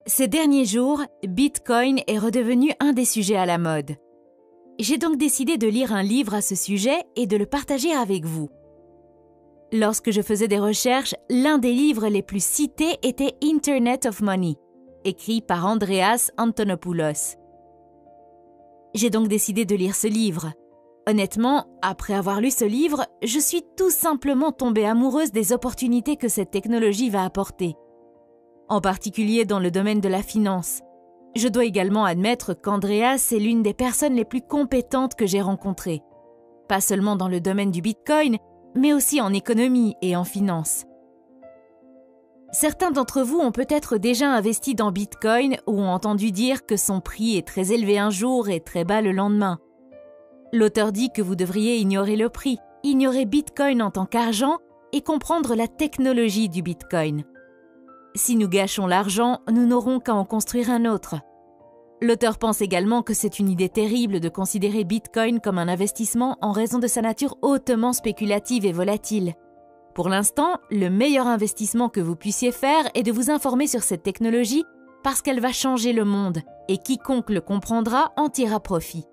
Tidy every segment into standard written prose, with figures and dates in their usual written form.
Ces derniers jours, Bitcoin est redevenu un des sujets à la mode. J'ai donc décidé de lire un livre à ce sujet et de le partager avec vous. Lorsque je faisais des recherches, l'un des livres les plus cités était Internet of Money, écrit par Andreas Antonopoulos. J'ai donc décidé de lire ce livre. Honnêtement, après avoir lu ce livre, je suis tout simplement tombée amoureuse des opportunités que cette technologie va apporter, en particulier dans le domaine de la finance. Je dois également admettre qu'Andreas est l'une des personnes les plus compétentes que j'ai rencontrées, pas seulement dans le domaine du Bitcoin, mais aussi en économie et en finance. Certains d'entre vous ont peut-être déjà investi dans Bitcoin ou ont entendu dire que son prix est très élevé un jour et très bas le lendemain. L'auteur dit que vous devriez ignorer le prix, ignorer Bitcoin en tant qu'argent et comprendre la technologie du Bitcoin. Si nous gâchons l'argent, nous n'aurons qu'à en construire un autre. L'auteur pense également que c'est une idée terrible de considérer Bitcoin comme un investissement en raison de sa nature hautement spéculative et volatile. Pour l'instant, le meilleur investissement que vous puissiez faire est de vous informer sur cette technologie parce qu'elle va changer le monde et quiconque le comprendra en tirera profit.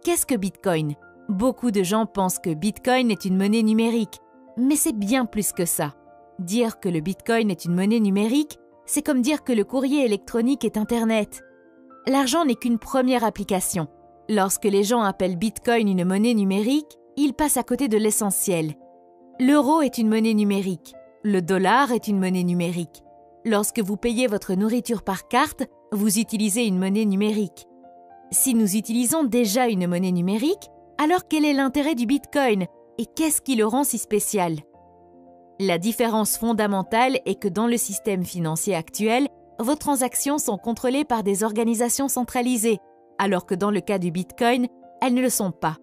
Qu'est-ce que Bitcoin ? Beaucoup de gens pensent que Bitcoin est une monnaie numérique, mais c'est bien plus que ça. Dire que le Bitcoin est une monnaie numérique, c'est comme dire que le courrier électronique est Internet. L'argent n'est qu'une première application. Lorsque les gens appellent Bitcoin une monnaie numérique, ils passent à côté de l'essentiel. L'euro est une monnaie numérique. Le dollar est une monnaie numérique. Lorsque vous payez votre nourriture par carte, vous utilisez une monnaie numérique. Si nous utilisons déjà une monnaie numérique, alors quel est l'intérêt du Bitcoin et qu'est-ce qui le rend si spécial ? La différence fondamentale est que dans le système financier actuel, vos transactions sont contrôlées par des organisations centralisées, alors que dans le cas du Bitcoin, elles ne le sont pas.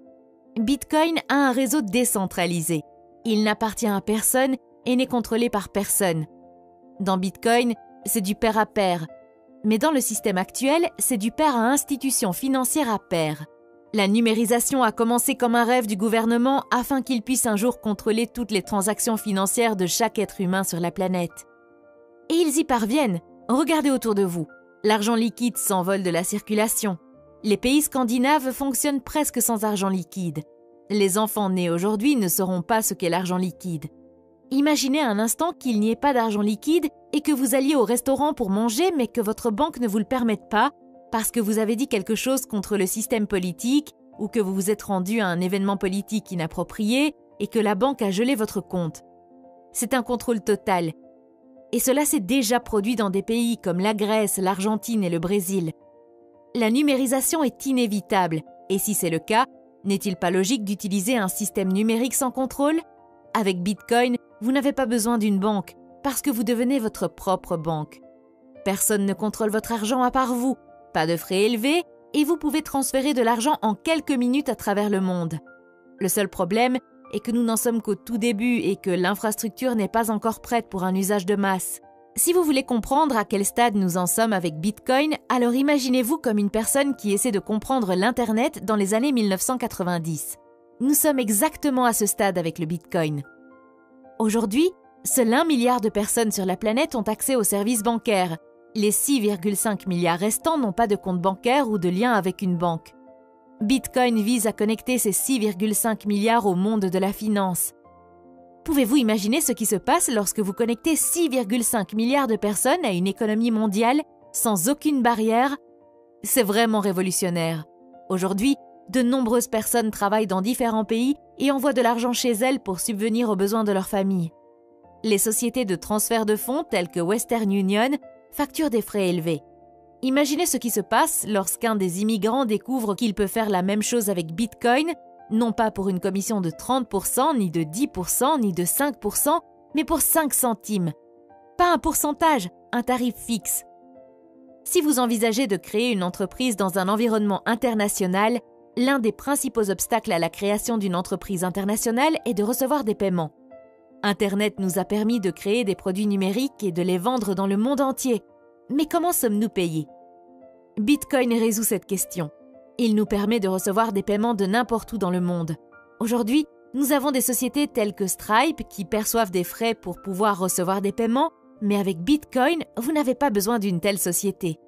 Bitcoin a un réseau décentralisé. Il n'appartient à personne et n'est contrôlé par personne. Dans Bitcoin, c'est du pair à pair. Mais dans le système actuel, c'est du pair à institution financière à pair. La numérisation a commencé comme un rêve du gouvernement afin qu'il puisse un jour contrôler toutes les transactions financières de chaque être humain sur la planète. Et ils y parviennent. Regardez autour de vous. L'argent liquide s'envole de la circulation. Les pays scandinaves fonctionnent presque sans argent liquide. Les enfants nés aujourd'hui ne sauront pas ce qu'est l'argent liquide. Imaginez un instant qu'il n'y ait pas d'argent liquide et que vous alliez au restaurant pour manger mais que votre banque ne vous le permette pas parce que vous avez dit quelque chose contre le système politique ou que vous vous êtes rendu à un événement politique inapproprié et que la banque a gelé votre compte. C'est un contrôle total. Et cela s'est déjà produit dans des pays comme la Grèce, l'Argentine et le Brésil. La numérisation est inévitable, et si c'est le cas, n'est-il pas logique d'utiliser un système numérique sans contrôle ? Avec Bitcoin, vous n'avez pas besoin d'une banque, parce que vous devenez votre propre banque. Personne ne contrôle votre argent à part vous, pas de frais élevés, et vous pouvez transférer de l'argent en quelques minutes à travers le monde. Le seul problème est que nous n'en sommes qu'au tout début et que l'infrastructure n'est pas encore prête pour un usage de masse. Si vous voulez comprendre à quel stade nous en sommes avec Bitcoin, alors imaginez-vous comme une personne qui essaie de comprendre l'Internet dans les années 1990. Nous sommes exactement à ce stade avec le Bitcoin. Aujourd'hui, seul 1 milliard de personnes sur la planète ont accès aux services bancaires. Les 6,5 milliards restants n'ont pas de compte bancaire ou de lien avec une banque. Bitcoin vise à connecter ces 6,5 milliards au monde de la finance. Pouvez-vous imaginer ce qui se passe lorsque vous connectez 6,5 milliards de personnes à une économie mondiale sans aucune barrière ? C'est vraiment révolutionnaire. Aujourd'hui, de nombreuses personnes travaillent dans différents pays et envoient de l'argent chez elles pour subvenir aux besoins de leur famille. Les sociétés de transfert de fonds telles que Western Union facturent des frais élevés. Imaginez ce qui se passe lorsqu'un des immigrants découvre qu'il peut faire la même chose avec Bitcoin, non pas pour une commission de 30%, ni de 10%, ni de 5%, mais pour 5 centimes. Pas un pourcentage, un tarif fixe. Si vous envisagez de créer une entreprise dans un environnement international, l'un des principaux obstacles à la création d'une entreprise internationale est de recevoir des paiements. Internet nous a permis de créer des produits numériques et de les vendre dans le monde entier. Mais comment sommes-nous payés ? Bitcoin résout cette question. Il nous permet de recevoir des paiements de n'importe où dans le monde. Aujourd'hui, nous avons des sociétés telles que Stripe qui perçoivent des frais pour pouvoir recevoir des paiements, Mais avec Bitcoin, vous n'avez pas besoin d'une telle société.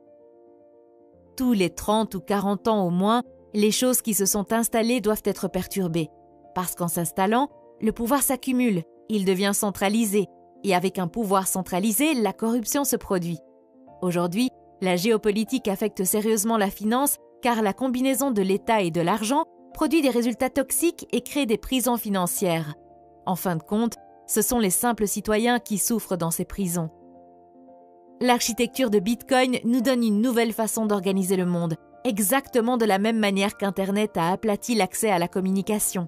Tous les 30 ou 40 ans au moins, les choses qui se sont installées doivent être perturbées. Parce qu'en s'installant, le pouvoir s'accumule, il devient centralisé, et avec un pouvoir centralisé, la corruption se produit. Aujourd'hui, la géopolitique affecte sérieusement la finance car la combinaison de l'État et de l'argent produit des résultats toxiques et crée des prisons financières. En fin de compte, ce sont les simples citoyens qui souffrent dans ces prisons. L'architecture de Bitcoin nous donne une nouvelle façon d'organiser le monde, exactement de la même manière qu'Internet a aplati l'accès à la communication.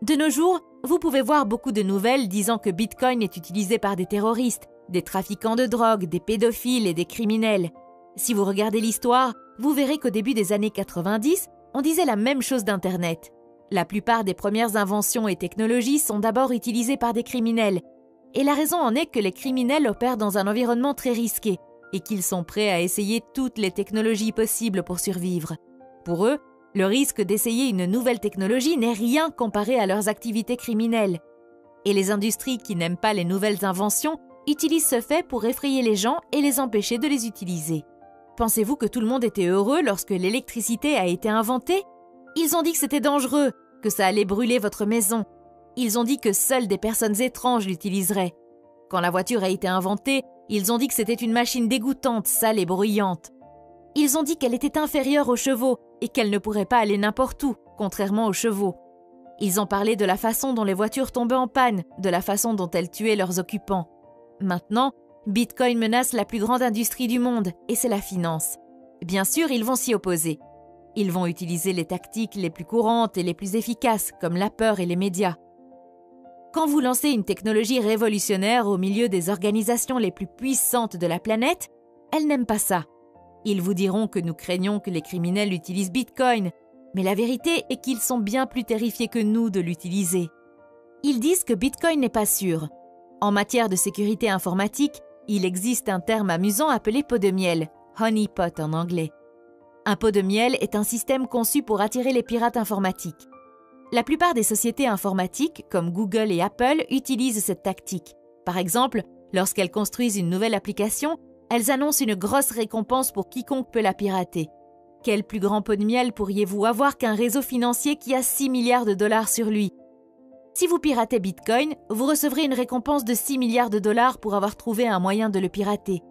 De nos jours, vous pouvez voir beaucoup de nouvelles disant que Bitcoin est utilisé par des terroristes, des trafiquants de drogue, des pédophiles et des criminels. Si vous regardez l'histoire, vous verrez qu'au début des années 90, on disait la même chose d'Internet. La plupart des premières inventions et technologies sont d'abord utilisées par des criminels. Et la raison en est que les criminels opèrent dans un environnement très risqué et qu'ils sont prêts à essayer toutes les technologies possibles pour survivre. Pour eux, le risque d'essayer une nouvelle technologie n'est rien comparé à leurs activités criminelles. Et les industries qui n'aiment pas les nouvelles inventions utilisent ce fait pour effrayer les gens et les empêcher de les utiliser. Pensez-vous que tout le monde était heureux lorsque l'électricité a été inventée? Ils ont dit que c'était dangereux, que ça allait brûler votre maison. Ils ont dit que seules des personnes étranges l'utiliseraient. Quand la voiture a été inventée, ils ont dit que c'était une machine dégoûtante, sale et bruyante. Ils ont dit qu'elle était inférieure aux chevaux et qu'elle ne pourrait pas aller n'importe où, contrairement aux chevaux. Ils ont parlé de la façon dont les voitures tombaient en panne, de la façon dont elles tuaient leurs occupants. Maintenant, Bitcoin menace la plus grande industrie du monde, et c'est la finance. Bien sûr, ils vont s'y opposer. Ils vont utiliser les tactiques les plus courantes et les plus efficaces, comme la peur et les médias. Quand vous lancez une technologie révolutionnaire au milieu des organisations les plus puissantes de la planète, elles n'aiment pas ça. Ils vous diront que nous craignons que les criminels utilisent Bitcoin, mais la vérité est qu'ils sont bien plus terrifiés que nous de l'utiliser. Ils disent que Bitcoin n'est pas sûr. En matière de sécurité informatique, il existe un terme amusant appelé pot de miel, honeypot en anglais. Un pot de miel est un système conçu pour attirer les pirates informatiques. La plupart des sociétés informatiques, comme Google et Apple, utilisent cette tactique. Par exemple, lorsqu'elles construisent une nouvelle application, elles annoncent une grosse récompense pour quiconque peut la pirater. Quel plus grand pot de miel pourriez-vous avoir qu'un réseau financier qui a 6 milliards de dollars sur lui? Si vous piratez Bitcoin, vous recevrez une récompense de 6 milliards de dollars pour avoir trouvé un moyen de le pirater.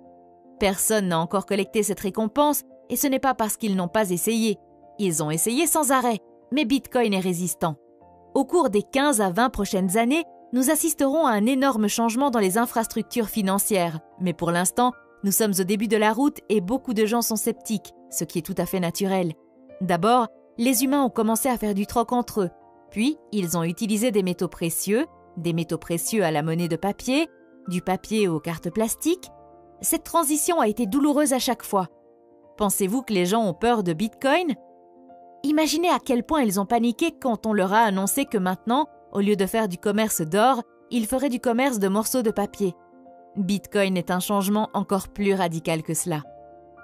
Personne n'a encore collecté cette récompense et ce n'est pas parce qu'ils n'ont pas essayé. Ils ont essayé sans arrêt, mais Bitcoin est résistant. Au cours des 15 à 20 prochaines années, nous assisterons à un énorme changement dans les infrastructures financières. Mais pour l'instant, nous sommes au début de la route et beaucoup de gens sont sceptiques, ce qui est tout à fait naturel. D'abord, les humains ont commencé à faire du troc entre eux. Puis, ils ont utilisé des métaux précieux à la monnaie de papier, du papier aux cartes plastiques. Cette transition a été douloureuse à chaque fois. Pensez-vous que les gens ont peur de Bitcoin? Imaginez à quel point ils ont paniqué quand on leur a annoncé que maintenant, au lieu de faire du commerce d'or, ils feraient du commerce de morceaux de papier. Bitcoin est un changement encore plus radical que cela.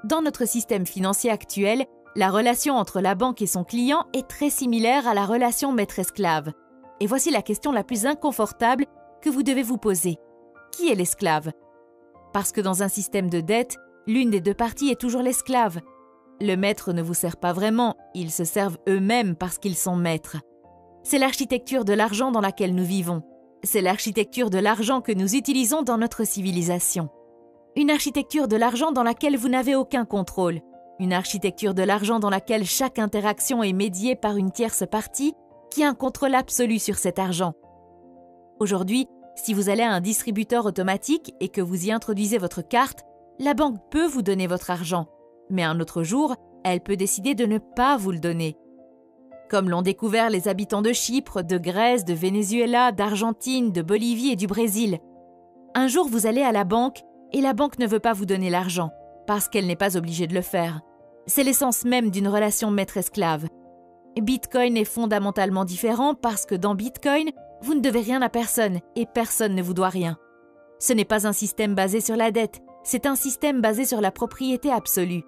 Dans notre système financier actuel, la relation entre la banque et son client est très similaire à la relation maître-esclave. Et voici la question la plus inconfortable que vous devez vous poser. Qui est l'esclave? Parce que dans un système de dette, l'une des deux parties est toujours l'esclave. Le maître ne vous sert pas vraiment, ils se servent eux-mêmes parce qu'ils sont maîtres. C'est l'architecture de l'argent dans laquelle nous vivons. C'est l'architecture de l'argent que nous utilisons dans notre civilisation. Une architecture de l'argent dans laquelle vous n'avez aucun contrôle. Une architecture de l'argent dans laquelle chaque interaction est médiée par une tierce partie qui a un contrôle absolu sur cet argent. Aujourd'hui, si vous allez à un distributeur automatique et que vous y introduisez votre carte, la banque peut vous donner votre argent, mais un autre jour, elle peut décider de ne pas vous le donner. Comme l'ont découvert les habitants de Chypre, de Grèce, de Venezuela, d'Argentine, de Bolivie et du Brésil. Un jour, vous allez à la banque et la banque ne veut pas vous donner l'argent, parce qu'elle n'est pas obligée de le faire. C'est l'essence même d'une relation maître-esclave. Bitcoin est fondamentalement différent parce que dans Bitcoin, vous ne devez rien à personne et personne ne vous doit rien. Ce n'est pas un système basé sur la dette, c'est un système basé sur la propriété absolue.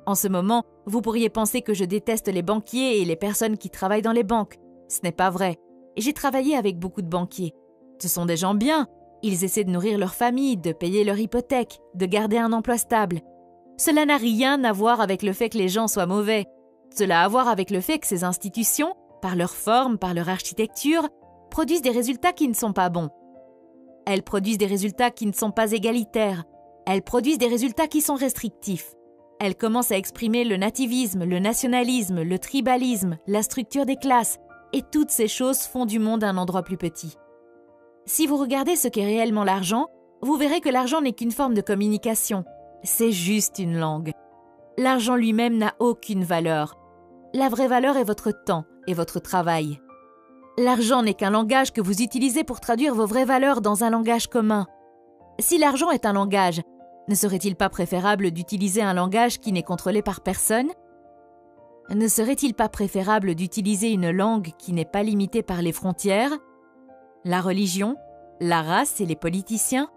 En ce moment, vous pourriez penser que je déteste les banquiers et les personnes qui travaillent dans les banques. Ce n'est pas vrai. J'ai travaillé avec beaucoup de banquiers. Ce sont des gens bien, Ils essaient de nourrir leur famille, de payer leur hypothèque, de garder un emploi stable. Cela n'a rien à voir avec le fait que les gens soient mauvais. Cela a à voir avec le fait que ces institutions, par leur forme, par leur architecture, produisent des résultats qui ne sont pas bons. Elles produisent des résultats qui ne sont pas égalitaires. Elles produisent des résultats qui sont restrictifs. Elles commencent à exprimer le nativisme, le nationalisme, le tribalisme, la structure des classes, et toutes ces choses font du monde un endroit plus petit. Si vous regardez ce qu'est réellement l'argent, vous verrez que l'argent n'est qu'une forme de communication. C'est juste une langue. L'argent lui-même n'a aucune valeur. La vraie valeur est votre temps et votre travail. L'argent n'est qu'un langage que vous utilisez pour traduire vos vraies valeurs dans un langage commun. Si l'argent est un langage, ne serait-il pas préférable d'utiliser un langage qui n'est contrôlé par personne? Ne serait-il pas préférable d'utiliser une langue qui n'est pas limitée par les frontières, la religion, la race et les politiciens?